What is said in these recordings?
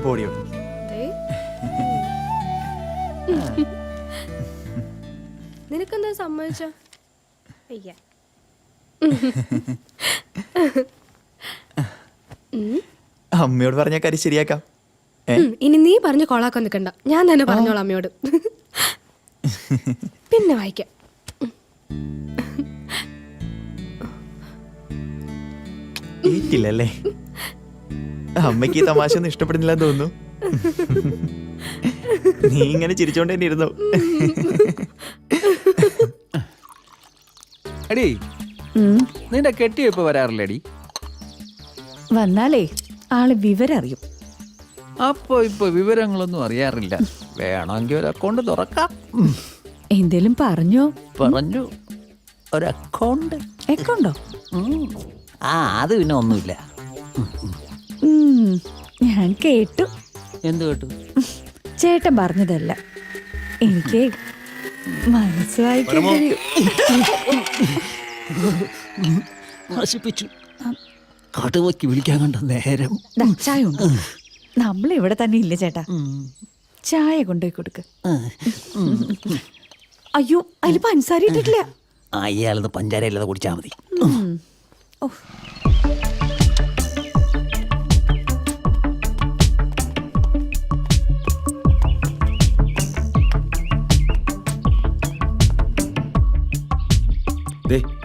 പോടിയോ. നിനക്കെന്താ സമ്മതിച്ച? അമ്മയോട് പറഞ്ഞ കാര്യം ശരിയാക്കാം. ഇനി നീ പറഞ്ഞ് കൊളാക്കാൻ നിൽക്കണ്ട, ഞാൻ തന്നെ പറഞ്ഞോളാം അമ്മയോട്. പിന്നെ വായിക്കാം. ഏറ്റില്ലല്ലേ? അമ്മയ്ക്ക് ഈ തമാശ ഒന്നും ഇഷ്ടപ്പെടുന്നില്ല തോന്നുന്നു. നീ ഇങ്ങനെ ചിരിച്ചോണ്ട് തന്നെ ഇരുന്നു. അടി നിന്റെ കെട്ടിയോ ഇപ്പൊ വരാറില്ലടി? വന്നാലേ ആള് വിവരം അറിയും. അപ്പൊ ഇപ്പൊ വിവരങ്ങളൊന്നും അറിയാറില്ല. വേണമെങ്കിൽ ഒരു അക്കൗണ്ട് തുറക്കാം. എന്തേലും പറഞ്ഞോ? പറഞ്ഞു, ഒരു അക്കൗണ്ട്. എക്കൗണ്ടോ? ആ, അത് പിന്നെ ഒന്നുമില്ല. ഞാൻ കേട്ടു. എന്ത് കേട്ടു? ചേട്ടൻ പറഞ്ഞതല്ല, എനിക്ക് മനസ്സ് വായിക്കാൻ കഴിയും. നശിപ്പിച്ചു. കടുവയ്ക്ക് വിളിക്കാൻ കണ്ട നേരം. ചായ ഉണ്ട്, നമ്മളിവിടെ തന്നെ ഇല്ല ചേട്ടാ. ചായ കൊണ്ടുപോയി കൊടുക്ക്. അയ്യോ, അതിൽ പഞ്ചസാര ഇട്ടിട്ടില്ല. അയാളത് പഞ്ചാര ഇല്ലാതെ കുടിച്ചാൽ മതി.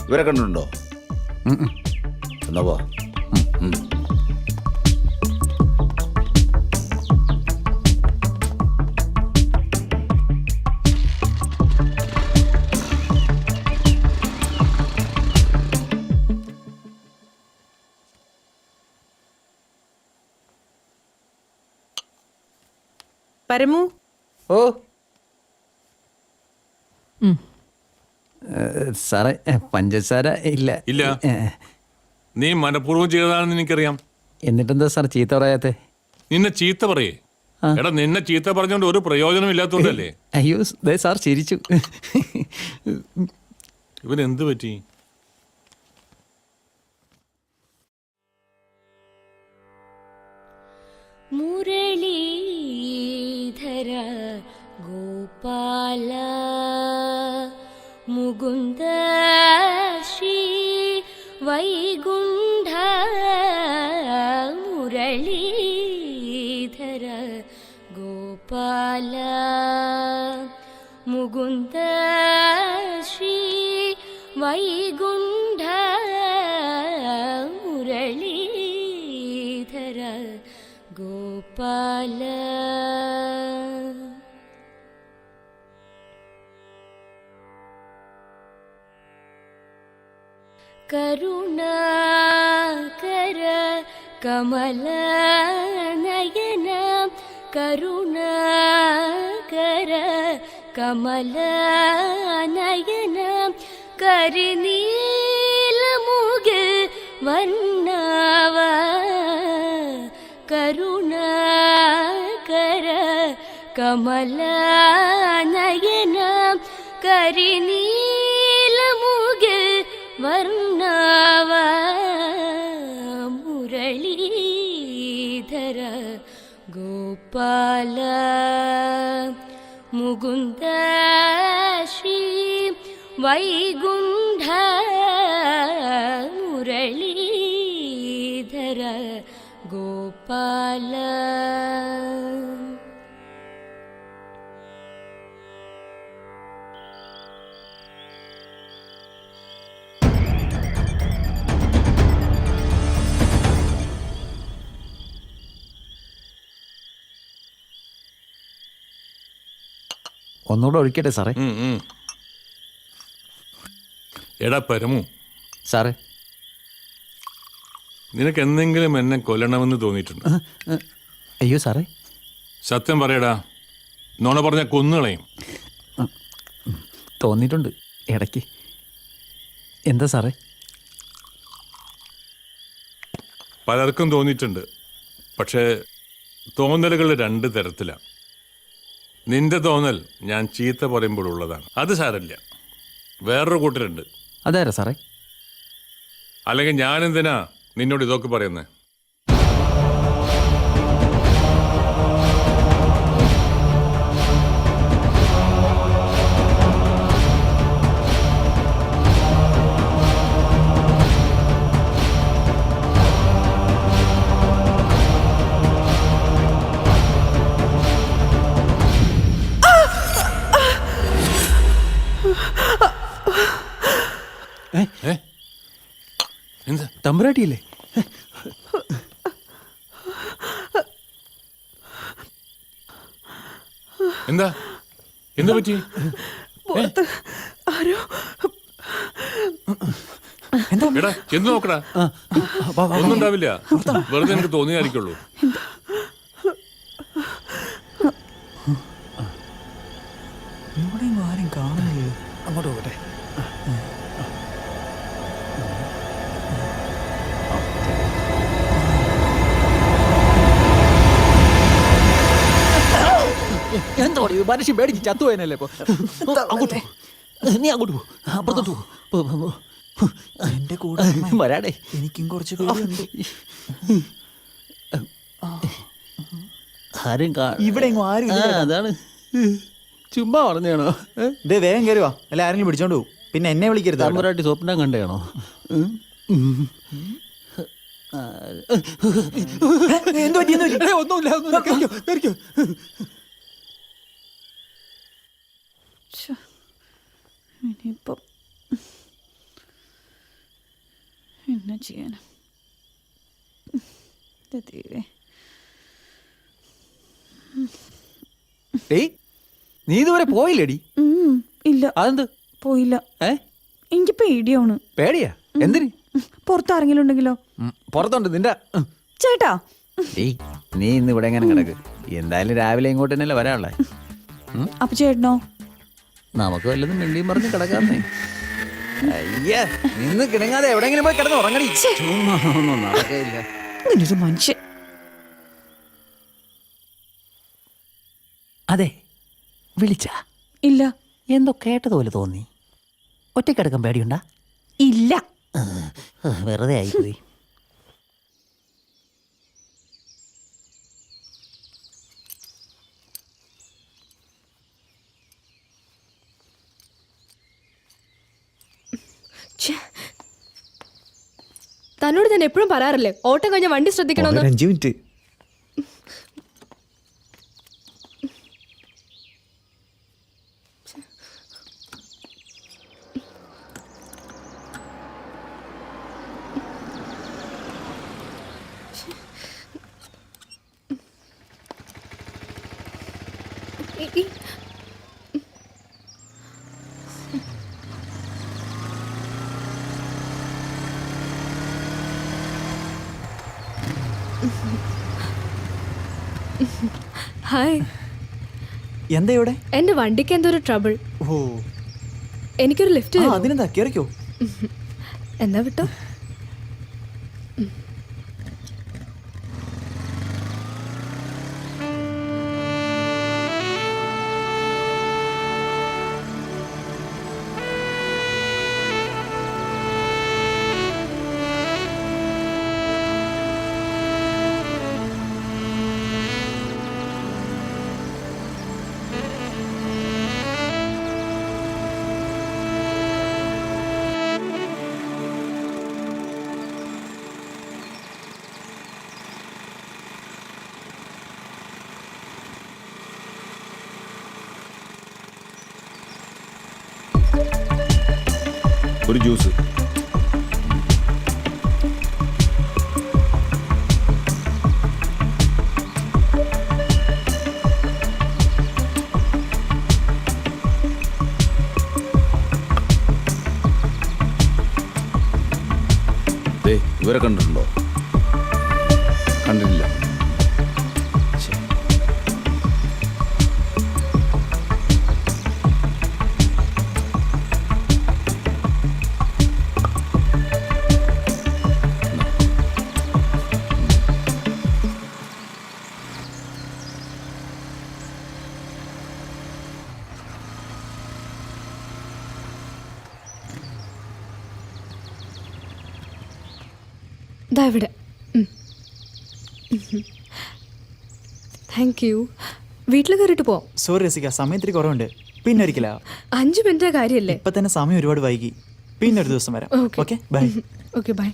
ഇവരെ കണ്ടിട്ടുണ്ടോ? എന്നാ പോ. പരമു. ഓ സാറേ, പഞ്ചസാര ഇല്ല. ഇല്ല, നീ മനഃപൂർവ്വം ചെയ്തതാണെന്ന് എനിക്കറിയാം. എന്നിട്ടെന്താ സാർ ചീത്ത പറയാത്തെ? നിന്നെ ചീത്ത പറയേ? എടാ, നിന്നെ ചീത്ത പറഞ്ഞോണ്ട് ഒരു പ്രയോജനം ഇല്ലാത്തോണ്ടല്ലേ? അയ്യോ സാർ ചിരിച്ചു. ഇവനെന്ത് പറ്റി? മുരളീധര ഗോപാല മുകുന്ദ ശ്രീ വൈകുണ്ഠ മുരളീധര ഗോപാല മുകുന്ദ ശ്രീ വൈകുണ്ഠ മുരളീധര ഗോപാല. കരുണാകര കമല നയന കരുണാകര കമല നയന കരിനീലമുകിൽ വന്നവ കരുണാകര കമല നയന കരിനീലമുകിൽ വർണ്ണവ മുരളീധര ഗോപാല മുകുന്ദ ശ്രീ വൈകുണ്ഠ മുരളീധര ഗോപാല. ഒന്നുകൂടെ ഒഴിക്കട്ടെ സാറേ? എടാ പരമു, സാറേ, നിനക്ക് എന്തെങ്കിലും എന്നെ കൊല്ലണമെന്ന് തോന്നിയിട്ടുണ്ടോ? അയ്യോ സാറേ. സത്യം പറയടാ, നോണ പറഞ്ഞ കൊന്നുകളയും. തോന്നിയിട്ടുണ്ട് ഇടയ്ക്ക്. എന്താ സാറേ? പലർക്കും തോന്നിയിട്ടുണ്ട്. പക്ഷേ തോന്നലുകൾ രണ്ട് തരത്തിലാണ്. നിന്റെ തോന്നൽ ഞാൻ ചീത്ത പറയുമ്പോഴുള്ളതാണ്. അത് സാരമില്ല, വേറൊരു കൂട്ടരുണ്ട്. അതാരാ സാറേ? അല്ലെങ്കിൽ ഞാനെന്തിനാ നിന്നോട് ഇതൊക്കെ പറയുന്നത്? തമ്പുരാട്ടിയില്ലേ? എന്താ എന്താ പറ്റി? എടാ ചെന്ന് നോക്കടാ, ഒന്നും ഉണ്ടാവില്ല, വെറുതെ എനിക്ക് തോന്നിയായിരിക്കുള്ളൂ. ആരും കാണുന്നില്ല. അങ്ങോട്ട് പോകട്ടെ. എന്താ മനുഷ്യൻ പേടിച്ച് ചത്തുപോയനല്ലേ ഇപ്പൊ? അങ്ങോട്ട് നീ അങ്ങോട്ട് പോ, അപ്പുറത്തോട്ട് പോ. എന്റെ കൂടെ വരാടേ. എനിക്കും കുറച്ച് പേരുണ്ട്. ആരും ഇവിടെ എങ്ങും ആരും ഇല്ല. അതാണ് ചുമ്മാ പറഞ്ഞാണോ? ദേ വേഗം കയറുവാ, അല്ല ആരെങ്കിലും പിടിച്ചോണ്ട് പോകും. പിന്നെ എന്നെ വിളിക്കരുത് കേട്ടോ. തമ്പുരാട്ടി സ്വപ്നം കണ്ടാണോ? ഒന്നുമില്ല. ഇനിയിപ്പം എന്നാ ചെയ്യാനാ? ദൈവമേ. ഏയ് നീ ഇതുവരെ പോയില്ലേടി? ഇല്ല, അതെന്ത് പോയില്ല. എനിക്ക് പേടിയാണ്. പേടിയാ? എന്തിന്? പുറത്താരെങ്കിലും ഉണ്ടെങ്കിലോ? പുറത്തുണ്ട് നിന്റെ ചേട്ടാ. ഏയ് നീ ഇന്ന് ഇവിടെ എങ്ങനെ കിടക്ക്? എന്തായാലും രാവിലെ ഇങ്ങോട്ട് തന്നെയല്ലേ വരാനുള്ളേ. അപ്പൊ ചേട്ടനോ? നമുക്ക് വല്ലതും മിണ്ടിയും പറഞ്ഞ് കിടക്കാന്നേ. അയ്യ നിന്ന് കിടങ്ങാതെ എവിടെയെങ്കിലും പോയി കിടന്ന് ഉറങ്ങണി. ഒന്നും നടക്കില്ല. ഇങ്ങനൊരു മനുഷ്യൻ. അതെ, വിളിച്ച ഇല്ല. എന്തോ കേട്ടതുപോലെ തോന്നി. ഒറ്റക്കിടക്കാൻ പേടിയുണ്ടാ? ഇല്ല. വെറുതെ ആയിപ്പോയി. തന്നോട് ഞാൻ എപ്പോഴും പറയാറില്ലേ ഓട്ടം കഴിഞ്ഞ വണ്ടി ശ്രദ്ധിക്കണമെന്ന്? 5 മിനിറ്റ്. ഹായ്. എന്താ ഇവിടെ? എന്റെ വണ്ടിക്ക് എന്തോ ഒരു ട്രബിൾ. ഓ, എനിക്കൊരു ലിഫ്റ്റ് ആ അതിനെന്താ, കേറിക്കോ. എന്നാ വിട്ടോ. ഒരു ജ്യൂസ്. ഇവരെ കണ്ടിട്ടുണ്ടോ? കണ്ടിട്ടില്ല. ദാ ഇവിടെ. Thank you. വീട്ടിൽ കയറിയിട്ട് പോവാം. സോറി രസിക, സമയത്തിന് കുറവുണ്ട്. പിന്നെ ഒരിക്കലാ. 5 മിനിറ്റ് കാര്യല്ലേ? ഇപ്പൊ തന്നെ സമയം ഒരുപാട് വൈകി. പിന്നെ ഒരു ദിവസം വരാം. Okay bye. Okay bye.